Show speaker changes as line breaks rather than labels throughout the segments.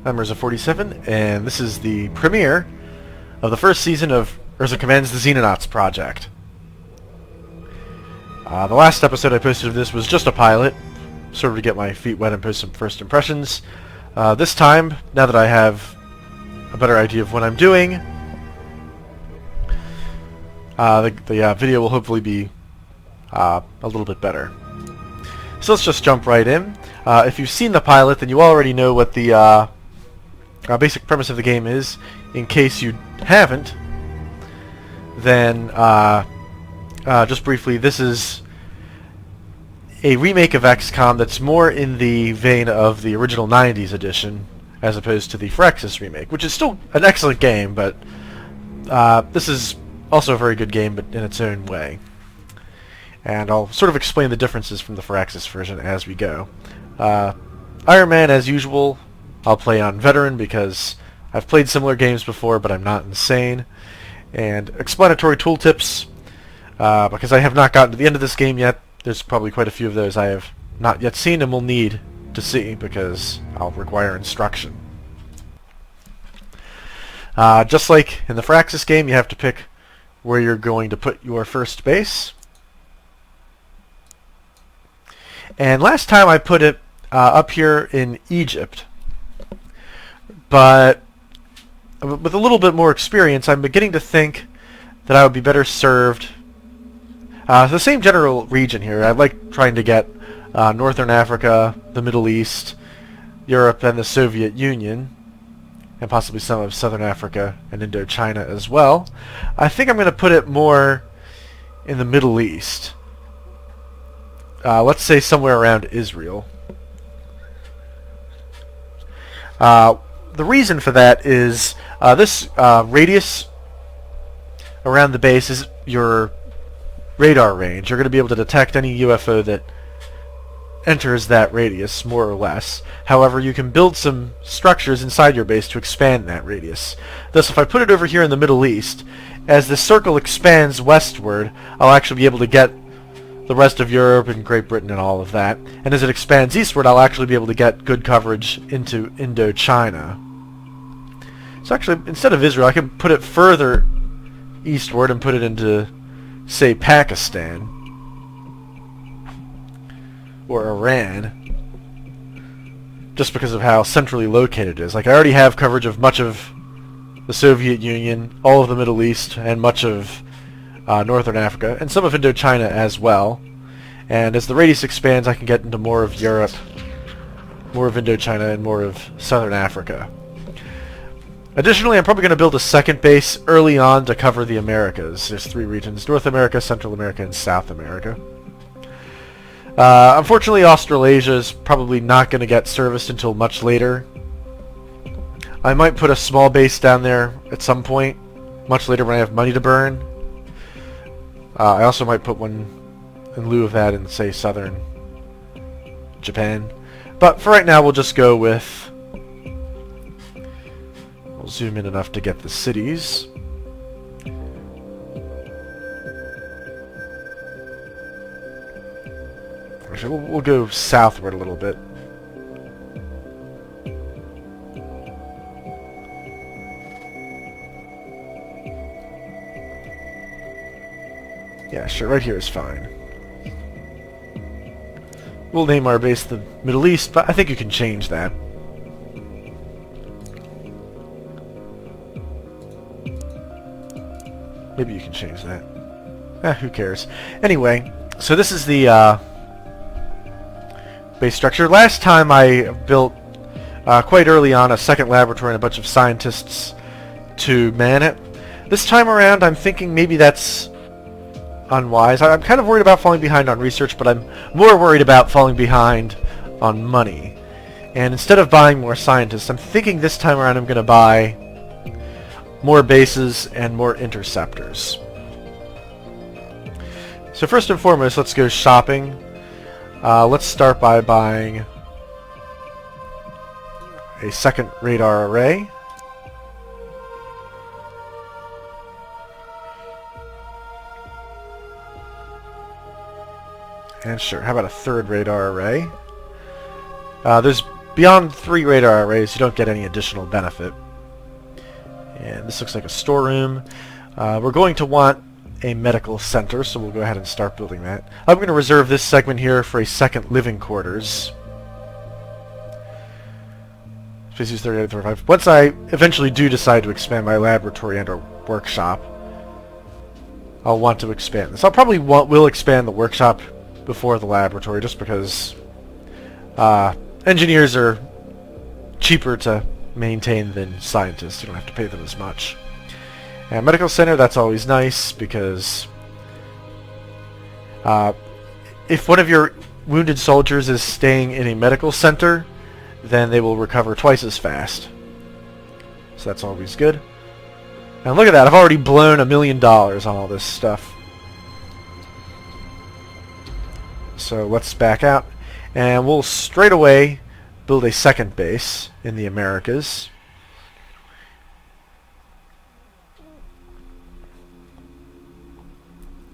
I'm Urza47, and this is the premiere of the first season of Urza Commands the Xenonauts project. The last episode I posted of this was just a pilot, sort of to get my feet wet and post some first impressions. This time, now that I have a better idea of what I'm doing, the video will hopefully be a little bit better. So let's just jump right in. If you've seen the pilot, then you already know what the basic premise of the game is. In case you haven't, then just briefly, this is a remake of XCOM that's more in the vein of the original 90s edition as opposed to the Firaxis remake, which is still an excellent game, but this is also a very good game, but in its own way. And I'll sort of explain the differences from the Firaxis version as we go. Iron Man, as usual, I'll play on Veteran because I've played similar games before, but I'm not insane. And explanatory tooltips, because I have not gotten to the end of this game yet. There's probably quite a few of those I have not yet seen and will need to see because I'll require instruction. Just like in the Firaxis game, you have to pick where you're going to put your first base. And last time I put it up here in Egypt. But with a little bit more experience, I'm beginning to think that I would be better served. The same general region here. I like trying to get Northern Africa, the Middle East, Europe, and the Soviet Union, and possibly some of Southern Africa and Indochina as well. I think I'm going to put it more in the Middle East. Let's say somewhere around Israel. The reason for that is this radius around the base is your radar range. You're going to be able to detect any UFO that enters that radius, more or less. However, you can build some structures inside your base to expand that radius. Thus, if I put it over here in the Middle East, as the circle expands westward, I'll actually be able to get the rest of Europe and Great Britain and all of that. And as it expands eastward, I'll actually be able to get good coverage into Indochina. So actually, instead of Israel, I can put it further eastward and put it into, say, Pakistan. Or Iran. Just because of how centrally located it is. Like, I already have coverage of much of the Soviet Union, all of the Middle East, and much of Northern Africa, and some of Indochina as well. And as the radius expands, I can get into more of Europe, more of Indochina, and more of Southern Africa. Additionally, I'm probably going to build a second base early on to cover the Americas. There's 3 regions: North America, Central America, and South America. Unfortunately, Australasia is probably not going to get serviced until much later. I might put a small base down there at some point, much later when I have money to burn. I also might put one in lieu of that in, say, southern Japan. But for right now, we'll just go with... We'll zoom in enough to get the cities. Actually, we'll go southward a little bit. Yeah, sure, right here is fine. We'll name our base the Middle East, but I think you can change that. Maybe you can change that. Who cares? Anyway, so this is the base structure. Last time I built, quite early on, a second laboratory and a bunch of scientists to man it. This time around, I'm thinking maybe that's unwise. I'm kind of worried about falling behind on research, but I'm more worried about falling behind on money. And instead of buying more scientists, I'm thinking this time around I'm going to buy more bases and more interceptors. So first and foremost, let's go shopping. Let's start by buying a second radar array. And sure, how about a third radar array? There's beyond 3 radar arrays, you don't get any additional benefit. And this looks like a storeroom. We're going to want a medical center, so we'll go ahead and start building that. I'm going to reserve this segment here for a second living quarters. Space use 3835. Once I eventually do decide to expand my laboratory and or workshop, I'll want to expand this. I'll probably will expand the workshop before the laboratory, just because engineers are cheaper to maintain than scientists. You don't have to pay them as much. And medical center, that's always nice, because if one of your wounded soldiers is staying in a medical center, then they will recover twice as fast. So that's always good. And look at that, I've already blown $1 million on all this stuff. So let's back out, and we'll straight away build a second base in the Americas.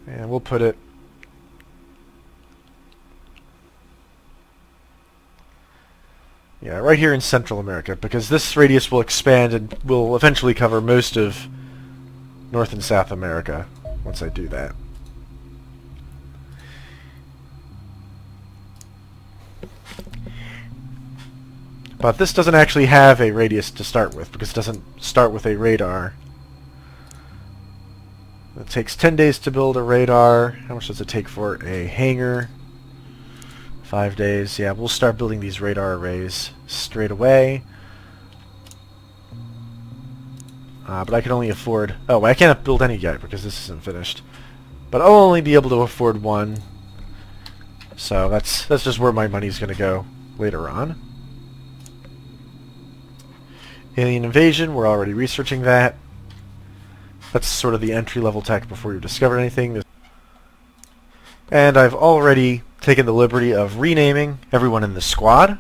And we'll put it right here in Central America, because this radius will expand and will eventually cover most of North and South America once I do that. But this doesn't actually have a radius to start with, because it doesn't start with a radar. It takes 10 days to build a radar. How much does it take for a hangar? 5 days. Yeah, we'll start building these radar arrays straight away. But I can only afford... Oh, I can't build any yet because this isn't finished. But I'll only be able to afford one. So that's just where my money's going to go later on. Alien invasion, we're already researching that. That's sort of the entry-level tech before you discover anything. And I've already taken the liberty of renaming everyone in the squad.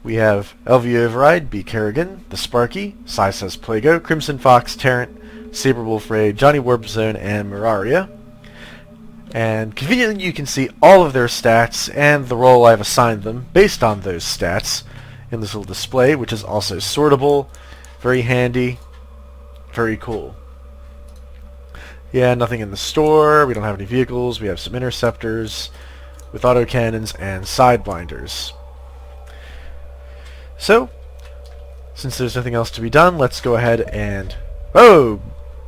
We have LV Override, B. Kerrigan, The Sparky, Sai Says Plago, Crimson Fox, Tarrant, Saberwolf Raid, Johnny Warp Zone, and Miraria. And conveniently you can see all of their stats and the role I've assigned them based on those stats in this little display, which is also sortable. Very handy. Very cool. Yeah, nothing in the store. We don't have any vehicles. We have some interceptors with autocannons and sidewinders. So, since there's nothing else to be done, let's go ahead and... Oh!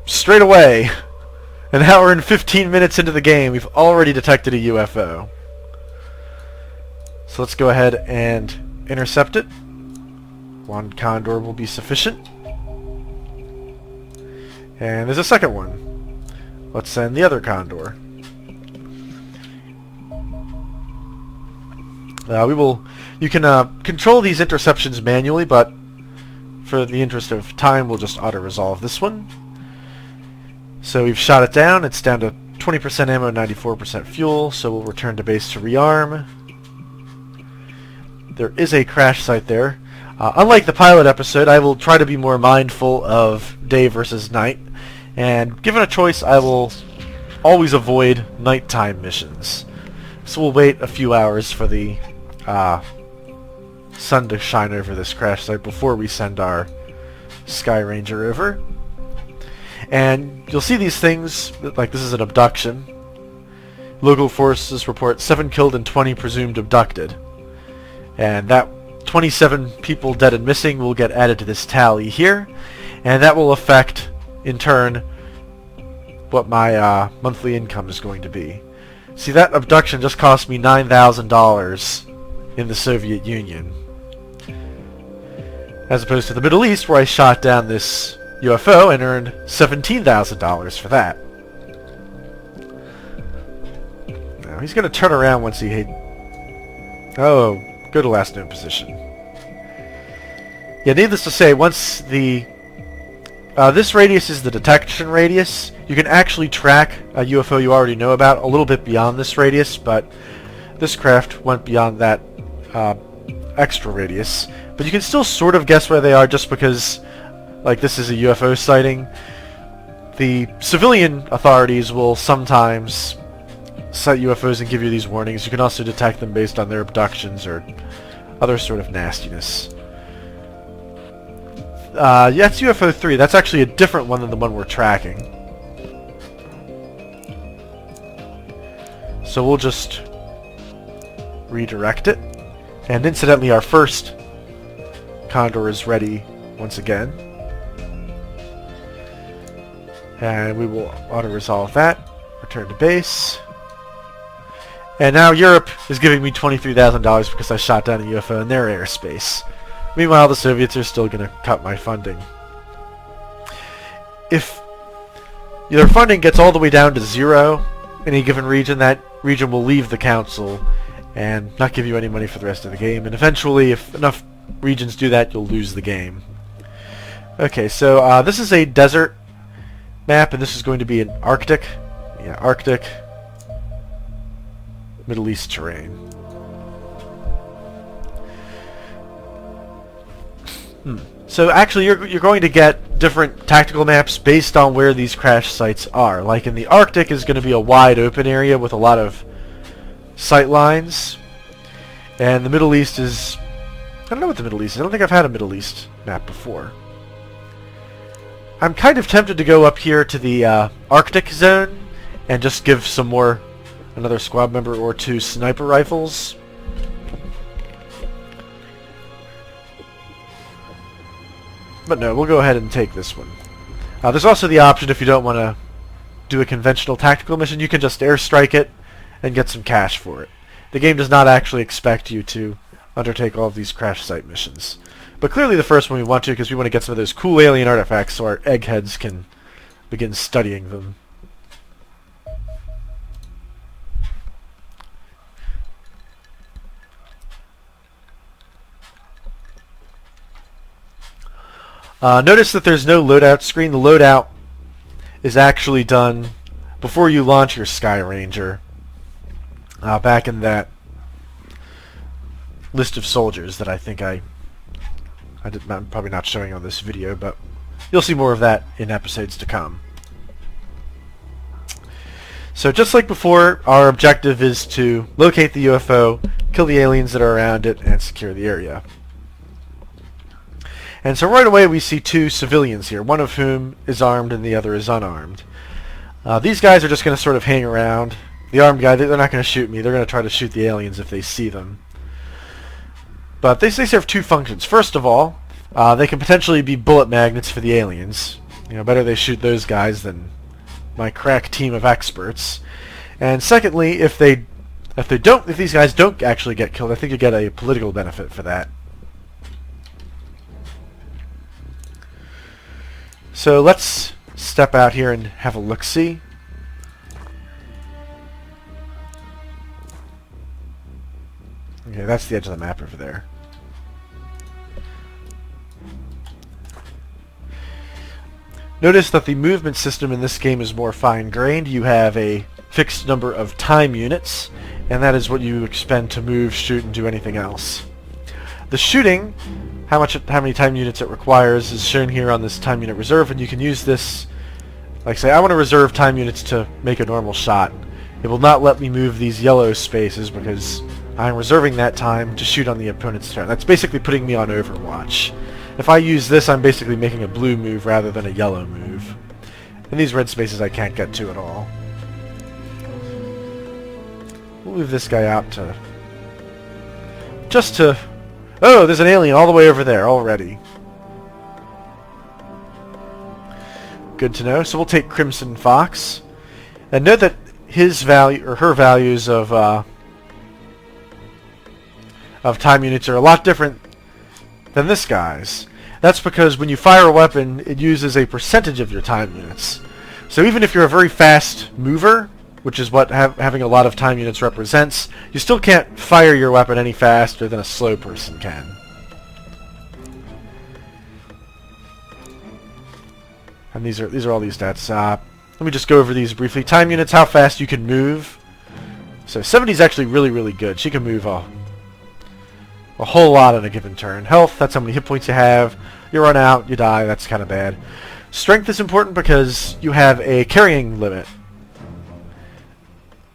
Straight away! An hour and 15 minutes into the game, we've already detected a UFO. So let's go ahead and intercept it. One Condor will be sufficient. And there's a second one. Let's send the other Condor. You can control these interceptions manually, but for the interest of time, we'll just auto-resolve this one. So we've shot it down. It's down to 20% ammo, 94% fuel, so we'll return to base to rearm. There is a crash site there. Unlike the pilot episode, I will try to be more mindful of day versus night. And given a choice, I will always avoid nighttime missions. So we'll wait a few hours for the sun to shine over this crash site before we send our Sky Ranger over. And you'll see these things, like this is an abduction. Local forces report 7 killed and 20 presumed abducted. And that 27 people dead and missing will get added to this tally here. And that will affect, in turn, what my monthly income is going to be. See, that abduction just cost me $9,000 in the Soviet Union. As opposed to the Middle East, where I shot down this UFO and earned $17,000 for that. Now, he's going to turn around once he hit... Oh, go to last known position. Yeah, needless to say, once the... this radius is the detection radius. You can actually track a UFO you already know about a little bit beyond this radius, but this craft went beyond that extra radius. But you can still sort of guess where they are just because, like, this is a UFO sighting. The civilian authorities will sometimes sight UFOs and give you these warnings. You can also detect them based on their abductions or other sort of nastiness. Yeah, it's UFO 3. That's actually a different one than the one we're tracking. So we'll just redirect it. And incidentally, our first Condor is ready once again. And we will auto-resolve that. Return to base. And now Europe is giving me $23,000 because I shot down a UFO in their airspace. Meanwhile, the Soviets are still going to cut my funding. If their funding gets all the way down to 0 in a given region, that region will leave the council and not give you any money for the rest of the game. And eventually, if enough regions do that, you'll lose the game. Okay, so this is a desert map, and this is going to be an Arctic. Yeah, Arctic. Middle East terrain. So actually you're going to get different tactical maps based on where these crash sites are. Like in the Arctic is going to be a wide open area with a lot of sight lines. And the Middle East is... I don't know what the Middle East is. I don't think I've had a Middle East map before. I'm kind of tempted to go up here to the Arctic zone and just give some more... another squad member or 2 sniper rifles. But no, we'll go ahead and take this one. There's also the option, if you don't want to do a conventional tactical mission, you can just airstrike it and get some cash for it. The game does not actually expect you to undertake all of these crash site missions. But clearly the first one we want to, because we want to get some of those cool alien artifacts so our eggheads can begin studying them. Notice that there's no loadout screen. The loadout is actually done before you launch your Sky Ranger. Back in that list of soldiers that I think I'm probably not showing on this video, but you'll see more of that in episodes to come. So just like before, our objective is to locate the UFO, kill the aliens that are around it, and secure the area. And so right away we see 2 civilians here, one of whom is armed and the other is unarmed. These guys are just going to sort of hang around. The armed guy, they're not going to shoot me. They're going to try to shoot the aliens if they see them. But they serve 2 functions. First of all, they can potentially be bullet magnets for the aliens. You know, better they shoot those guys than my crack team of experts. And secondly, if these guys don't actually get killed, I think you get a political benefit for that. So let's step out here and have a look-see. Okay, that's the edge of the map over there. Notice that the movement system in this game is more fine-grained. You have a fixed number of time units, and that is what you expend to move, shoot, and do anything else. The shooting, how many time units it requires, is shown here on this time unit reserve, and you can use this, like say, I want to reserve time units to make a normal shot. It will not let me move these yellow spaces because I'm reserving that time to shoot on the opponent's turn. That's basically putting me on Overwatch. If I use this, I'm basically making a blue move rather than a yellow move. And these red spaces I can't get to at all. We'll move this guy out to... just to... Oh, there's an alien all the way over there already. Good to know. So we'll take Crimson Fox. And note that his value, or her values of time units are a lot different than this guy's. That's because when you fire a weapon, it uses a percentage of your time units. So even if you're a very fast mover, which is what having a lot of time units represents, you still can't fire your weapon any faster than a slow person can. And these are all these stats. Let me just go over these briefly. Time units, how fast you can move. So 70 is actually really, really good. She can move a whole lot in a given turn. Health, that's how many hit points you have. You run out, you die, that's kind of bad. Strength is important because you have a carrying limit.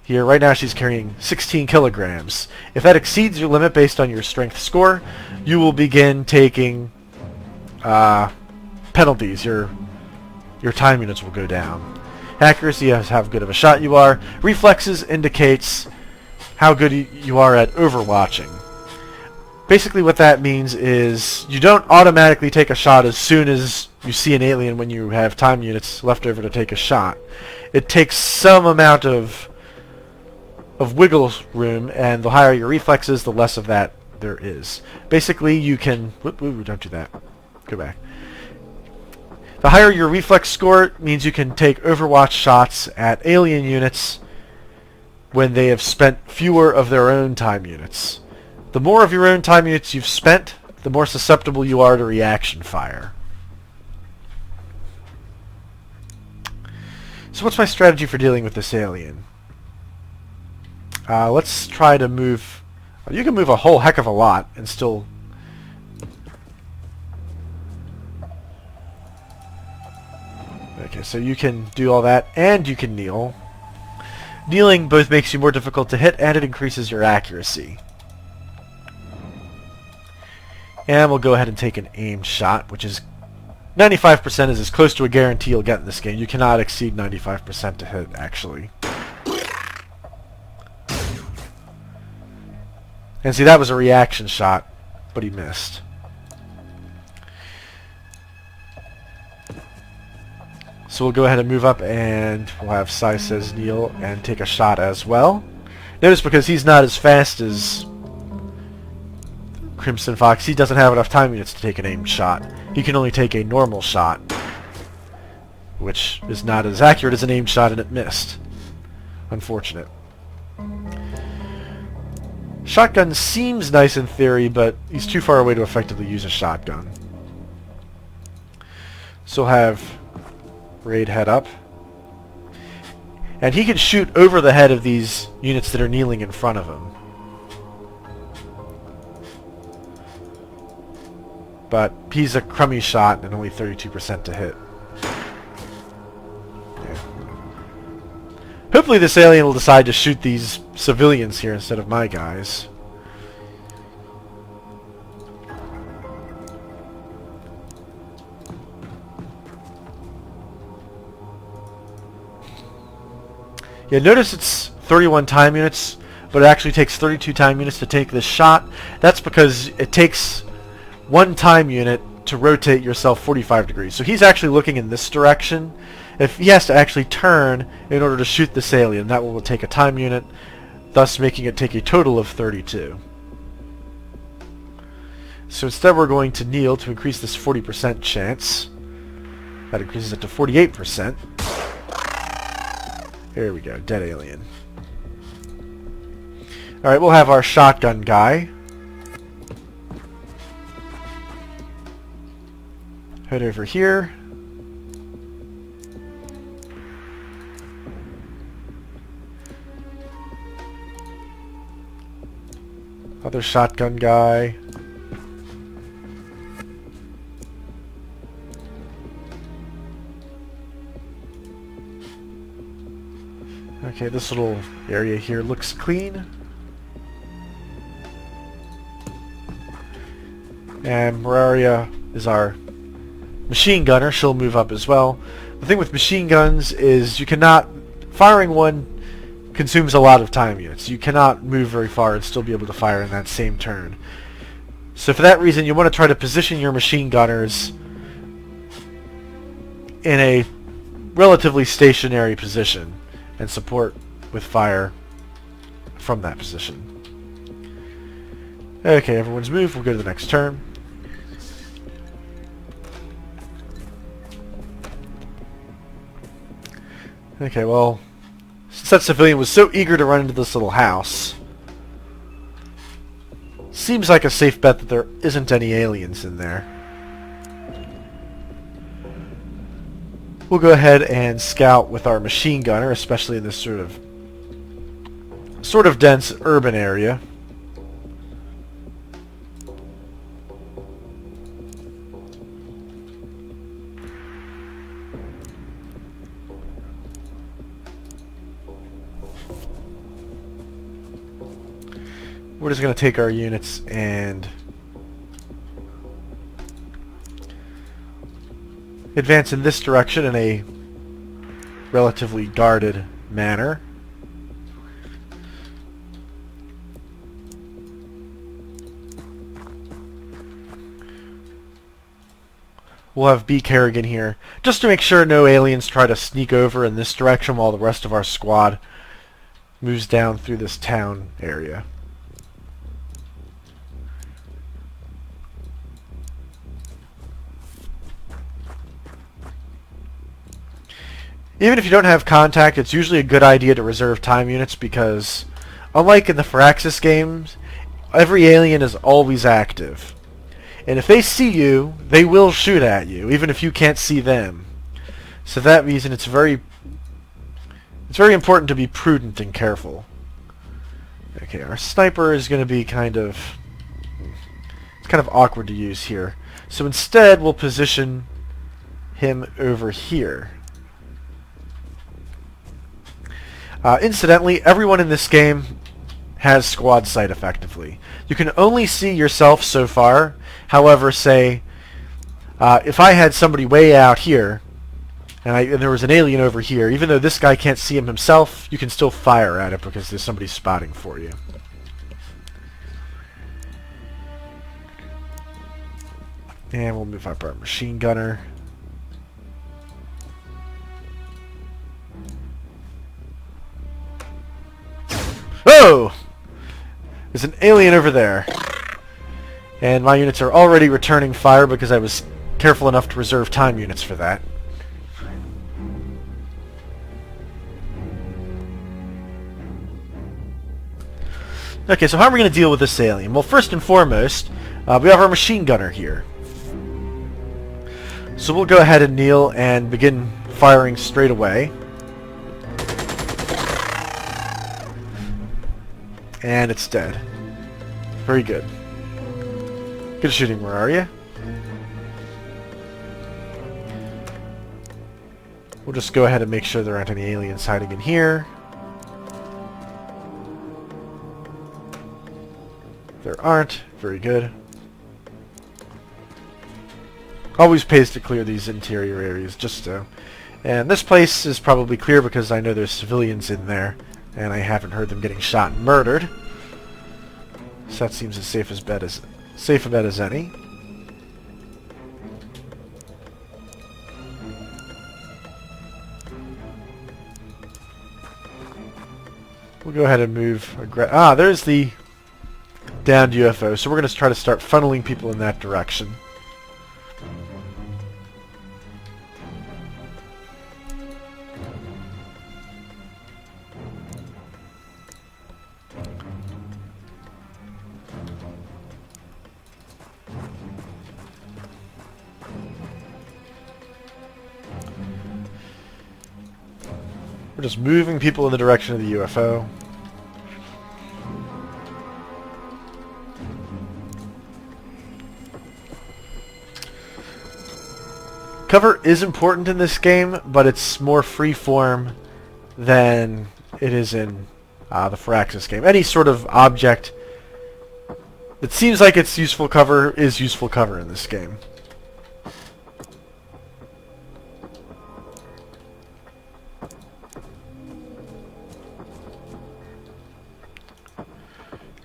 Here, right now she's carrying 16 kilograms. If that exceeds your limit based on your strength score, you will begin taking penalties. Your time units will go down. Accuracy is how good of a shot you are. Reflexes indicates how good you are at overwatching. Basically what that means is you don't automatically take a shot as soon as you see an alien when you have time units left over to take a shot. It takes some amount of wiggle room, and the higher your reflexes, the less of that there is. Basically, you can... don't do that. Go back. The higher your reflex score means you can take Overwatch shots at alien units when they have spent fewer of their own time units. The more of your own time units you've spent, the more susceptible you are to reaction fire. So what's my strategy for dealing with this alien? Let's try to move... You can move a whole heck of a lot and still... Okay, so you can do all that, and you can kneel. Kneeling both makes you more difficult to hit, and it increases your accuracy. And we'll go ahead and take an aimed shot, which is 95% is as close to a guarantee you'll get in this game. You cannot exceed 95% to hit, actually. And see, that was a reaction shot, but he missed. So we'll go ahead and move up, and we'll have Sai Says kneel and take a shot as well. Notice because he's not as fast as Crimson Fox, he doesn't have enough time units to take an aimed shot. He can only take a normal shot, which is not as accurate as an aimed shot, and it missed. Unfortunate. Shotgun seems nice in theory, but he's too far away to effectively use a shotgun. So we'll have Raid head up. And he can shoot over the head of these units that are kneeling in front of him. But he's a crummy shot and only 32% to hit. Yeah. Hopefully this alien will decide to shoot these civilians here instead of my guys. Yeah, notice it's 31 time units, but it actually takes 32 time units to take this shot. That's because it takes one time unit to rotate yourself 45 degrees. So he's actually looking in this direction. If he has to actually turn in order to shoot this alien, that will take a time unit, thus making it take a total of 32. So instead we're going to kneel to increase this 40% chance. That increases it to 48%. There we go, dead alien. Alright, we'll have our shotgun guy. Head over here. Other shotgun guy. Okay, this little area here looks clean. And Mararia is our machine gunner. She'll move up as well. The thing with machine guns is you cannot... Firing one consumes a lot of time units. You cannot move very far and still be able to fire in that same turn. So for that reason, you want to try to position your machine gunners in a relatively stationary position and support with fire from that position. Okay, everyone's moved. We'll go to the next turn. Okay, well, since that civilian was so eager to run into this little house, seems like a safe bet that there isn't any aliens in there. We'll go ahead and scout with our machine gunner, especially in this sort of dense urban area. we're just going to take our units and advance in this direction in a relatively guarded manner. We'll have B. Kerrigan here, just to make sure no aliens try to sneak over in this direction while the rest of our squad moves down through this town area. Even if you don't have contact, it's usually a good idea to reserve time units because, unlike in the Firaxis games, every alien is always active. And if they see you, they will shoot at you, even if you can't see them. So for that reason, it's very important to be prudent and careful. Okay, our sniper is going to be it's kind of awkward to use here. So instead, we'll position him over here. Incidentally, everyone in this game has squad sight effectively. You can only see yourself so far. However, say, if I had somebody way out here, and there was an alien over here, even though this guy can't see him himself, you can still fire at it because there's somebody spotting for you. And we'll move up our machine gunner. Oh! There's an alien over there. And my units are already returning fire because I was careful enough to reserve time units for that. Okay, so how are we going to deal with this alien? Well, first and foremost, we have our machine gunner here. So we'll go ahead and kneel and begin firing straight away. And it's dead. Very good. Good shooting, where are you? We'll just go ahead and make sure there aren't any aliens hiding in here. There aren't. Very good. Always pays to clear these interior areas, just so. And this place is probably clear because I know there's civilians in there, and I haven't heard them getting shot and murdered. So that seems as safe a bet as any. We'll go ahead and move. There's the downed UFO. So we're going to try to start funneling people in that direction. We're just moving people in the direction of the UFO. Cover is important in this game, but it's more freeform than it is in the Firaxis game. Any sort of object that seems like it's useful cover is useful cover in this game.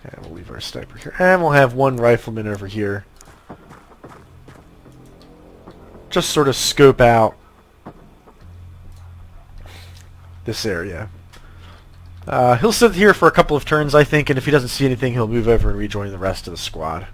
And we'll leave our sniper here. And we'll have one rifleman over here. Just sort of scope out this area. He'll sit here for a couple of turns, I think, and if he doesn't see anything, he'll move over and rejoin the rest of the squad.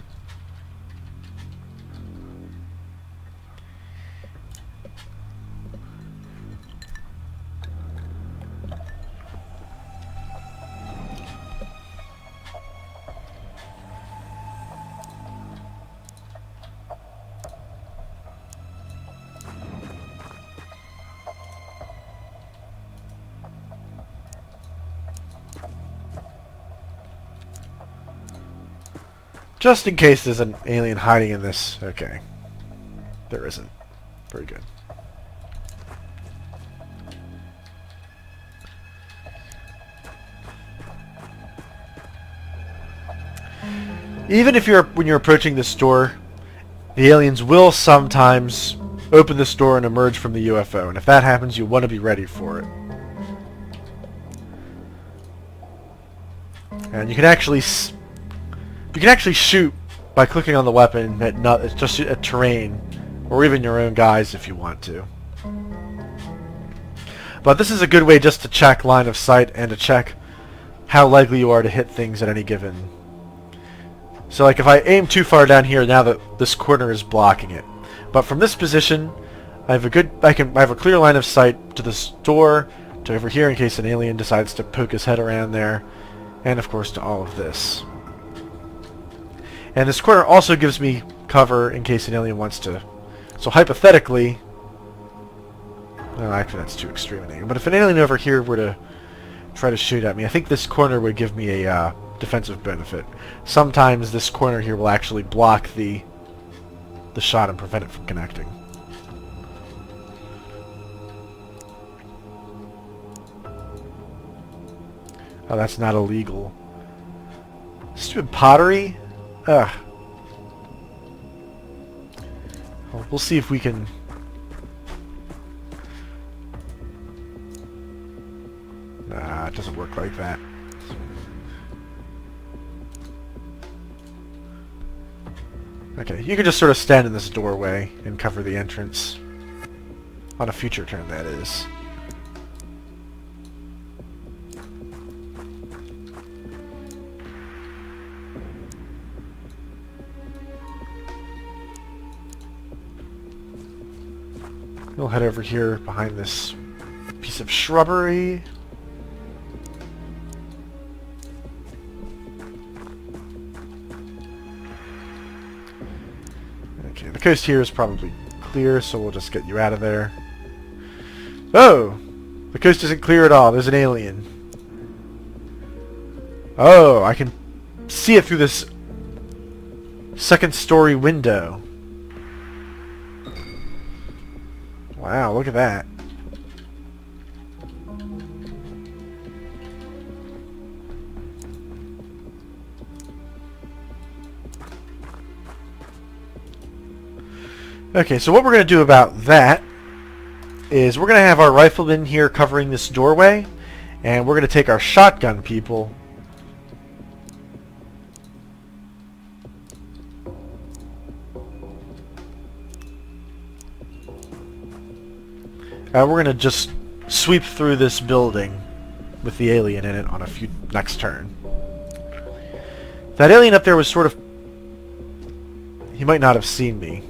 Just in case there's an alien hiding in this. Okay. There isn't. Very good. Even if when you're approaching this door, the aliens will sometimes open this door and emerge from the UFO, and if that happens, you want to be ready for it. And you can actually shoot by clicking on the weapon at just at terrain, or even your own guys if you want to. But this is a good way just to check line of sight and to check how likely you are to hit things at any given. So like if I aim too far down here, now that this corner is blocking it. But from this position, I have a clear line of sight to this door, to over here in case an alien decides to poke his head around there, and of course to all of this. And this corner also gives me cover in case an alien wants to. So hypothetically, well, actually that's too extreme an angle, but if an alien over here were to try to shoot at me, I think this corner would give me a defensive benefit. Sometimes this corner here will actually block the shot and prevent it from connecting. Oh, that's not illegal. Stupid pottery? Ugh. Well, we'll see if we can... Nah, it doesn't work like that. Okay, you can just sort of stand in this doorway and cover the entrance. On a future turn, that is. We'll head over here behind this piece of shrubbery. Okay, the coast here is probably clear, so we'll just get you out of there. Oh! The coast isn't clear at all. There's an alien. Oh, I can see it through this second-story window. Wow, look at that. Okay, so what we're going to do about that is we're going to have our riflemen here covering this doorway, and we're going to take our shotgun people we're going to just sweep through this building with the alien in it on next turn. That alien up there was sort of... He might not have seen me.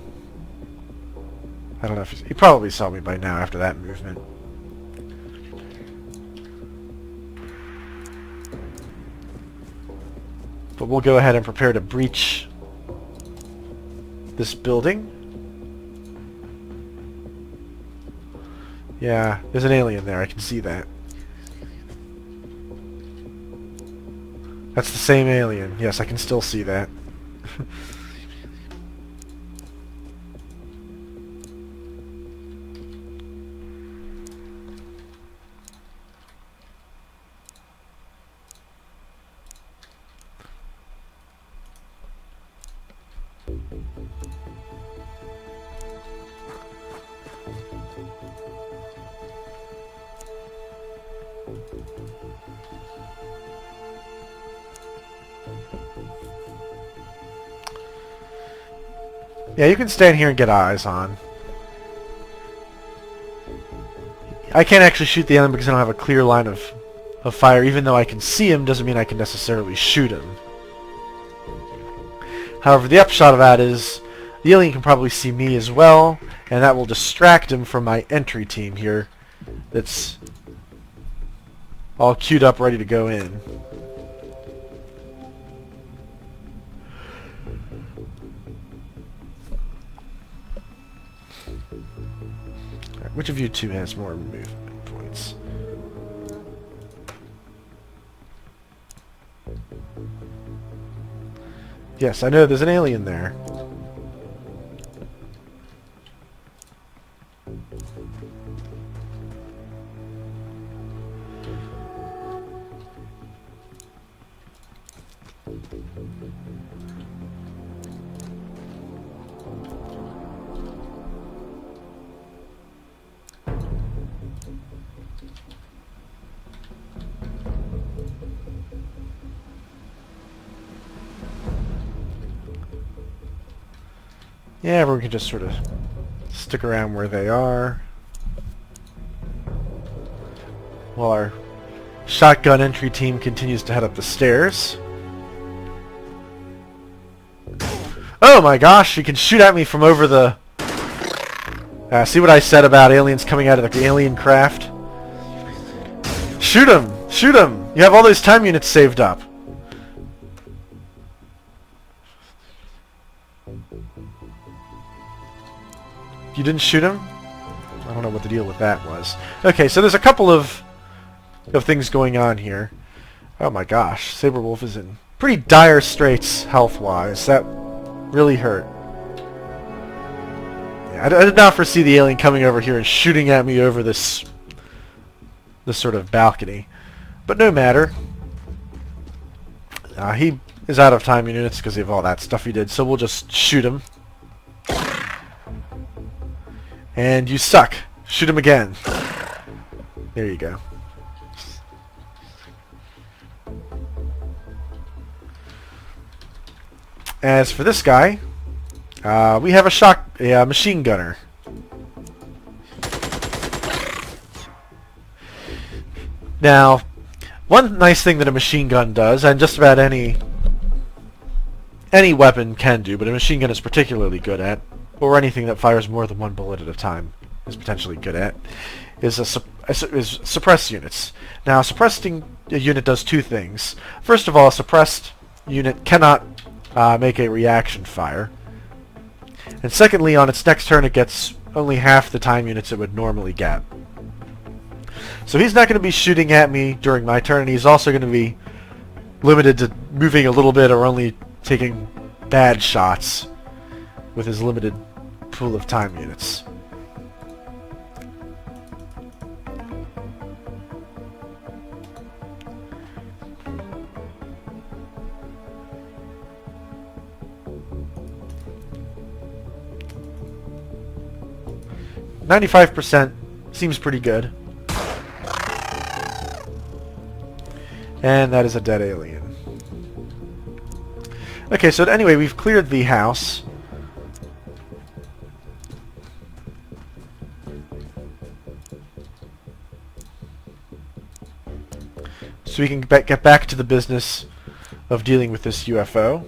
I don't know if he probably saw me by now after that movement. But we'll go ahead and prepare to breach this building. Yeah, there's an alien there, I can see that. That's the same alien. Yes, I can still see that. Yeah, you can stand here and get eyes on. I can't actually shoot the alien because I don't have a clear line of fire. Even though I can see him, doesn't mean I can necessarily shoot him. However, the upshot of that is the alien can probably see me as well, and that will distract him from my entry team here that's all queued up ready to go in. Which of you two has more movement points? Yes, I know there's an alien there. Yeah, everyone can just sort of stick around where they are. While our shotgun entry team continues to head up the stairs. Oh my gosh, you can shoot at me from over the... see what I said about aliens coming out of the alien craft? Shoot him! Shoot him! You have all those time units saved up. You didn't shoot him? I don't know what the deal with that was. Okay, so there's a couple of things going on here. Oh my gosh, Saberwolf is in pretty dire straits health-wise. That really hurt. Yeah, I did not foresee the alien coming over here and shooting at me over this sort of balcony. But no matter. He is out of time units because of all that stuff he did, so we'll just shoot him. And you suck. Shoot him again. There you go. As for this guy, we have a machine gunner. Now, one nice thing that a machine gun does, and just about any weapon can do, but a machine gun is particularly good at, or anything that fires more than one bullet at a time is potentially good at, is suppress units. Now, suppressing a unit does two things. First of all, a suppressed unit cannot make a reaction fire. And secondly, on its next turn, it gets only half the time units it would normally get. So he's not going to be shooting at me during my turn, and he's also going to be limited to moving a little bit or only taking bad shots with his limited pool of time units. %95 seems pretty good. And that is a dead alien. Okay, so anyway, we've cleared the house. So we can get back to the business of dealing with this UFO.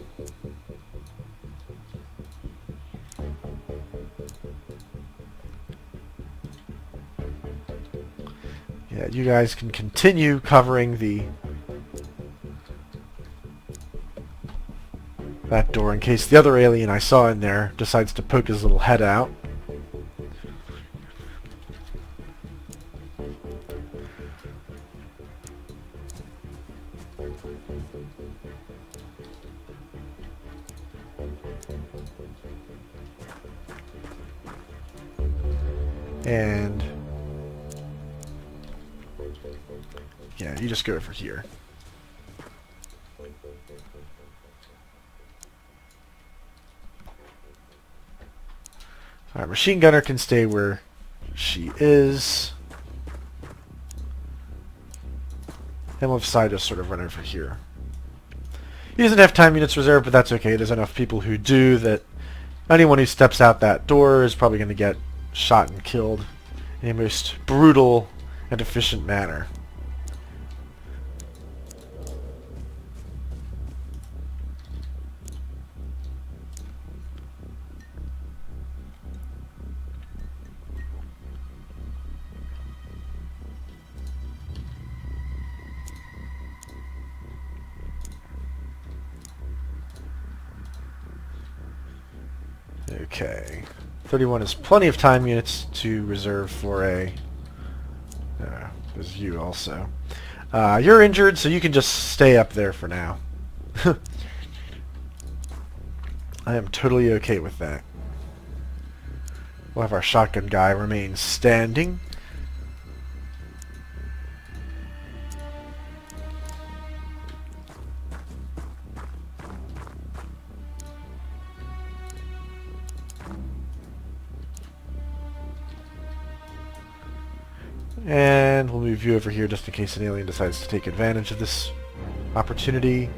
Yeah, you guys can continue covering that door in case the other alien I saw in there decides to poke his little head out. And yeah, you just go over here. Alright, machine gunner can stay where she is. And we'll decide to sort of run over here. He doesn't have time units reserved, but that's okay. There's enough people who do that anyone who steps out that door is probably going to get shot and killed in a most brutal and efficient manner. Okay. 31 is plenty of time units to reserve for a... there's you also. You're injured, so you can just stay up there for now. I am totally okay with that. We'll have our shotgun guy remain standing. And we'll move you over here just in case an alien decides to take advantage of this opportunity.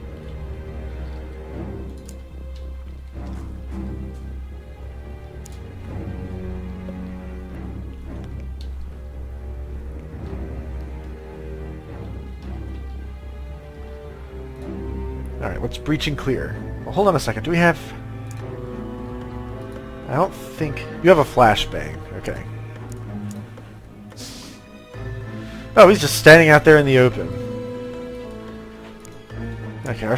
Alright, let's breach and clear. Well, hold on a second. Do we have... I don't think... You have a flashbang. Okay. Oh, he's just standing out there in the open. Okay, our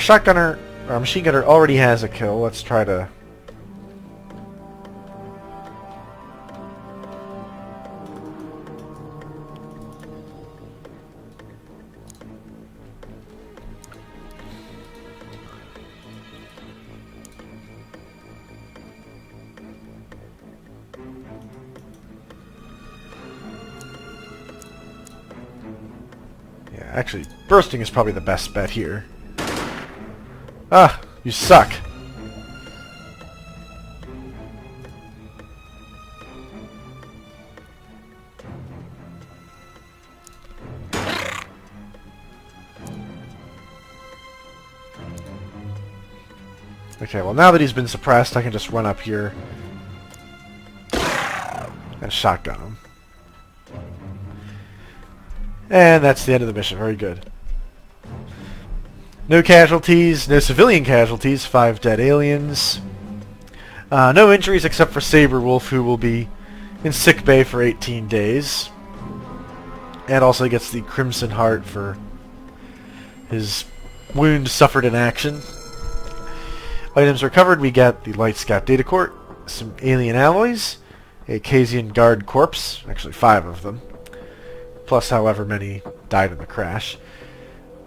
machine gunner already has a kill. Let's try to... Actually, bursting is probably the best bet here. Ah, you suck. Okay, well now that he's been suppressed, I can just run up here and shotgun him. And that's the end of the mission. Very good. No casualties, no civilian casualties, 5 dead aliens. No injuries except for Saberwolf, who will be in sick bay for 18 days. And also gets the Crimson Heart for his wound suffered in action. Items recovered, we get the Light Scout Data Core, some alien alloys, a Kasian Guard corpse, actually 5 of them, plus however many died in the crash.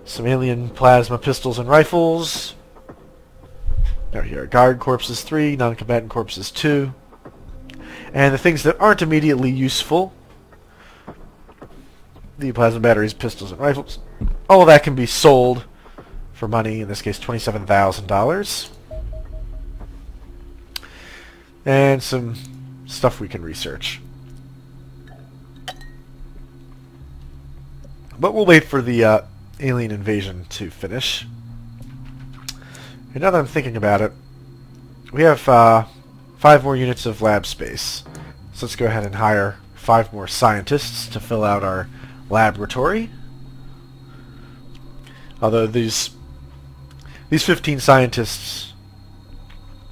Some alien plasma pistols and rifles. There here, guard corpses 3, non-combatant corpses 2. And the things that aren't immediately useful, the plasma batteries, pistols, and rifles. All of that can be sold for money, in this case $27,000. And some stuff we can research. But we'll wait for the alien invasion to finish. And now that I'm thinking about it, we have 5 more units of lab space. So let's go ahead and hire 5 more scientists to fill out our laboratory. Although these 15 scientists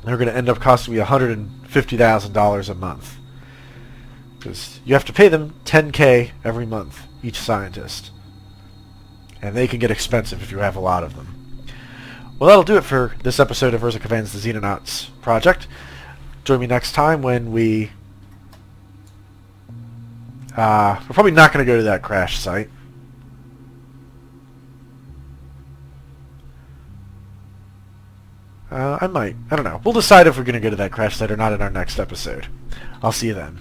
are going to end up costing me $150,000 a month. Because you have to pay them $10K every month, each scientist. And they can get expensive if you have a lot of them. Well, that'll do it for this episode of Urza Kavan's The Xenonauts Project. Join me next time when we're probably not going to go to that crash site. I might. I don't know. We'll decide if we're going to go to that crash site or not in our next episode. I'll see you then.